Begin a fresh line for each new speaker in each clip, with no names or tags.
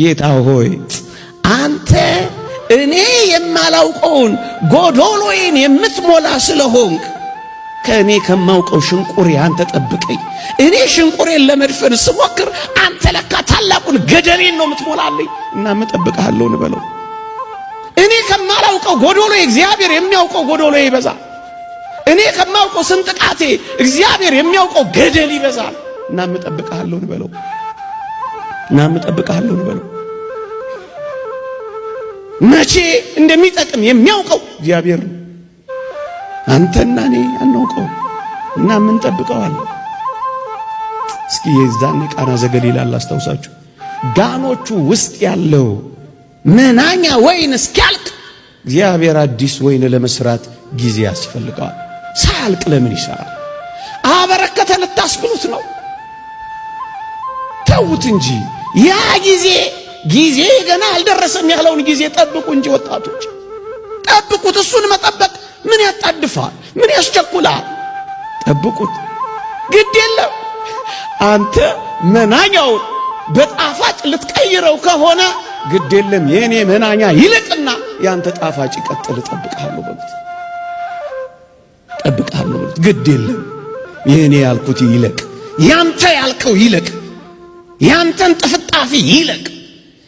ጌታ ሆይ አንተ እኔ የማላውቀውን ጎዶሎዬን የምትሞላ ስለሆንክ ከእኔ ከማውቀው ሽንቁሬ አንተ ጠብቀኝ። እኔ ሽንቁሬን ለመድፈን ስሞክር አንተ ለካ ታላቁን ገደሌን ነው የምትሞላልኝ እና እጠብቅሃለሁ እንበለው። እኔ ከማላውቀው ጎዶሎ እግዚአብሔር የሚያውቀው ጎዶሎ ይበዛል። እኔ ከማውቀው ስንጥቃቴ እግዚአብሔር የሚያውቀው ገደል ይበዛል እና እጠብቅሃለሁ እንበለው። እጠብቅሃለሁ እንበለው። መቼ እንደሚጠቅም የሚያውቀው እግዚአብሔር ነው። አንተና እኔ አናውቀው እና ምን ጠብቀዋለን? እስኪ የዛኔ ቃና ዘገሊላ አስታውሳችሁ። ጋኖቹ ውስጥ ያለው መናኛ ወይን እስኪያልቅ እግዚአብሔር አዲስ ወይን ለመስራት ጊዜ ያስፈልገዋል። ሳያልቅ ለምን ይሰራል? አበረከተ ልታስብሉት ነው? ተውት እንጂ ያ ጊዜ ገና አልደረሰም ያለውን ጊዜ ጠብቁ እንጂ ወጣቶች ጠብቁት። እሱን መጠበቅ ምን ያጣድፋል? ምን ያስቸኩላል? ጠብቁት። ግድ የለም አንተ መናኛው በጣፋጭ ልትቀይረው ከሆነ ግድ የለም የኔ መናኛ ይልቅና ያንተ ጣፋጭ ይቀጥል። ጠብቅሃለሁ በሉት። ጠብቅሃለሁ በሉት። ግድ የለም የኔ ያልኩት ይለቅ፣ ያንተ ያልከው ይለቅ፣ ያንተን ጥፍጣፊ ይለቅ፣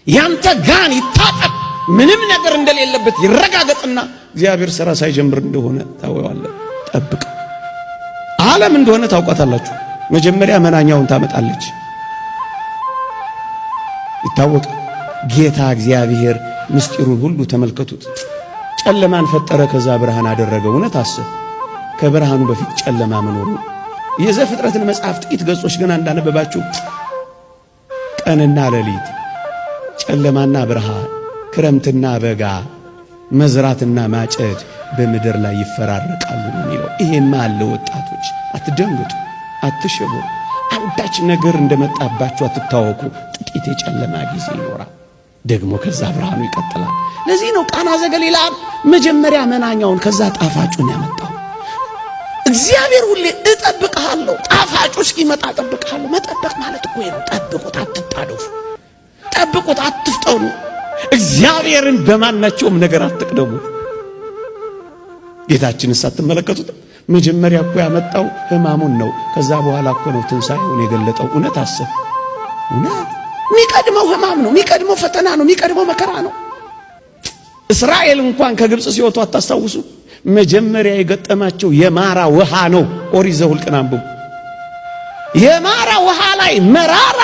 ያንተ ጋን ይታጠብ፣ ምንም ነገር እንደሌለበት ይረጋገጥና እግዚአብሔር ሥራ ሳይጀምር እንደሆነ ታወዋለህ። ጠብቅ። ዓለም እንደሆነ ታውቃታላችሁ። መጀመሪያ መናኛውን ታመጣለች። ይታወቅ ጌታ እግዚአብሔር ምስጢሩን ሁሉ ተመልከቱት። ጨለማን ፈጠረ፣ ከዛ ብርሃን አደረገ። እውነት አስብ፣ ከብርሃኑ በፊት ጨለማ መኖሩ። የዘፍጥረትን መጽሐፍ ጥቂት ገጾች ገና እንዳነበባችሁ ቀንና ሌሊት፣ ጨለማና ብርሃን፣ ክረምትና በጋ፣ መዝራትና ማጨድ በምድር ላይ ይፈራረቃሉ ነው የሚለው። ይሄማ አለ። ወጣቶች አትደንግጡ፣ አትሸቡ። አንዳች ነገር እንደመጣባችሁ አትታወቁ። ጥቂት የጨለማ ጊዜ ይኖራል፣ ደግሞ ከዛ ብርሃኑ ይቀጥላል። ለዚህ ነው ቃና ዘገሊላ መጀመሪያ መናኛውን ከዛ ጣፋጩን ያመጣው። እግዚአብሔር ሁሌ እጠብቅሃለሁ፣ ጣፋጩ እስኪመጣ እጠብቅሃለሁ። መጠበቅ ማለት እኮ ነው። ጠብቁት፣ አትጣደፉ። ጠብቁት፣ አትፍጠኑ። እግዚአብሔርን በማናቸውም ነገር አትቅደሙ። ጌታችንስ አትመለከቱት? መጀመሪያ እኮ ያመጣው ሕማሙን ነው። ከዛ በኋላ እኮ ነው ትንሣኤውን የገለጠው። እውነት አሰብ። እውነት የሚቀድመው ሕማም ነው፣ የሚቀድመው ፈተና ነው፣ የሚቀድመው መከራ ነው። እስራኤል እንኳን ከግብፅ ሲወጡ አታስታውሱ? መጀመሪያ የገጠማቸው የማራ ውሃ ነው። ኦሪት ዘኍልቍን አንብቡ። የማራ ውሃ ላይ መራራ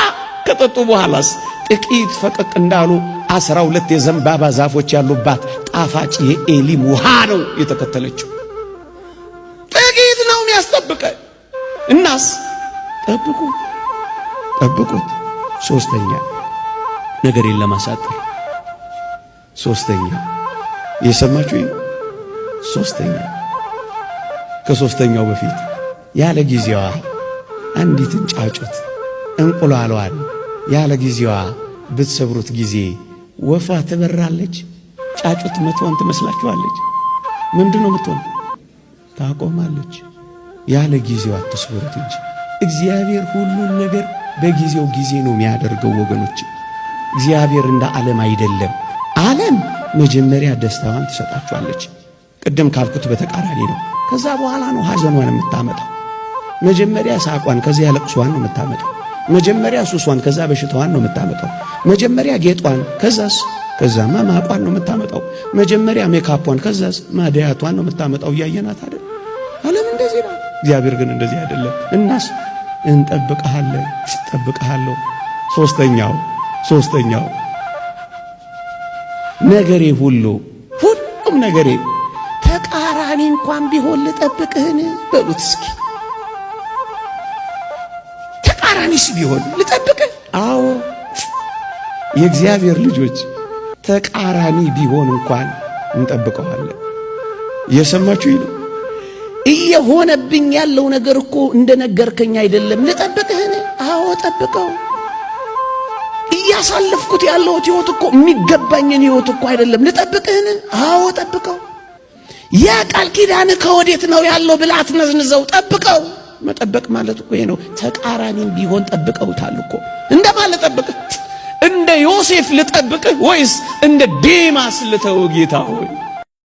ከጠጡ በኋላስ ጥቂት ፈቀቅ እንዳሉ 12 የዘንባባ ዛፎች ያሉባት ጣፋጭ የኤሊም ውሃ ነው የተከተለችው። ጥቂት ነው የሚያስጠብቀን። እናስ ጠብቁት። ሶስተኛ ነገርን ለማሳጠር ሶስተኛ የሰማችሁ ነው። ሶስተኛ ከሶስተኛው በፊት ያለ ጊዜዋ አንዲትን ጫጩት እንቁላሏን ያለ ጊዜዋ ብትሰብሩት ጊዜ ወፏ ትበራለች። ጫጩት መትሆን ትመስላችኋለች? ምንድነው የምትሆን? ታቆማለች። ያለ ጊዜዋ አትስበሩት እንጂ እግዚአብሔር ሁሉን ነገር በጊዜው ጊዜ ነው የሚያደርገው። ወገኖች እግዚአብሔር እንደ ዓለም አይደለም። ዓለም መጀመሪያ ደስታዋን ትሰጣችኋለች። ቅድም ካልኩት በተቃራኒ ነው። ከዛ በኋላ ነው ሐዘኗን የምታመጣው። መጀመሪያ ሳቋን ከዚያ ለቅሷን ነው የምታመጣው። መጀመሪያ ሱሷን ከዛ በሽታዋን ነው የምታመጣው። መጀመሪያ ጌጧን ከዛማ ማቋን ነው የምታመጣው። መጀመሪያ ሜካፖን ከዛስ ማዲያቷን ነው የምታመጣው። እያየናት አይደል? ዓለም እንደዚህ ነው። እግዚአብሔር ግን እንደዚህ አይደለም። እናስ ጠብቅሃለሁ። ሶስተኛው ነገሬ ሁሉም ነገሬ ተቃራኒ እንኳን ቢሆን ልጠብቅህን በሉት እስኪ። ተቃራኒስ ቢሆን ልጠብቅህ? አዎ የእግዚአብሔር ልጆች ተቃራኒ ቢሆን እንኳን እንጠብቀዋለን። እየሰማችሁ ነው? እየሆነብኝ ያለው ነገር እኮ እንደነገርከኝ አይደለም። ልጠብቅህን? አዎ ጠብቀው። እያሳለፍኩት ያለሁት ሕይወት እኮ የሚገባኝን ሕይወት እኮ አይደለም። ልጠብቅህን? አዎ ጠብቀው። ያ ቃል ኪዳን ከወዴት ነው ያለው ብለህ አትነዝንዘው። ጠብቀው። መጠበቅ ማለት እኮ ይሄ ነው። ተቃራኒም ቢሆን ጠብቀውታል እኮ እንደማለት ጠብቅ። እንደ ዮሴፍ ልጠብቅህ ወይስ እንደ ዴማስ ልተው ጌታ ሆይ?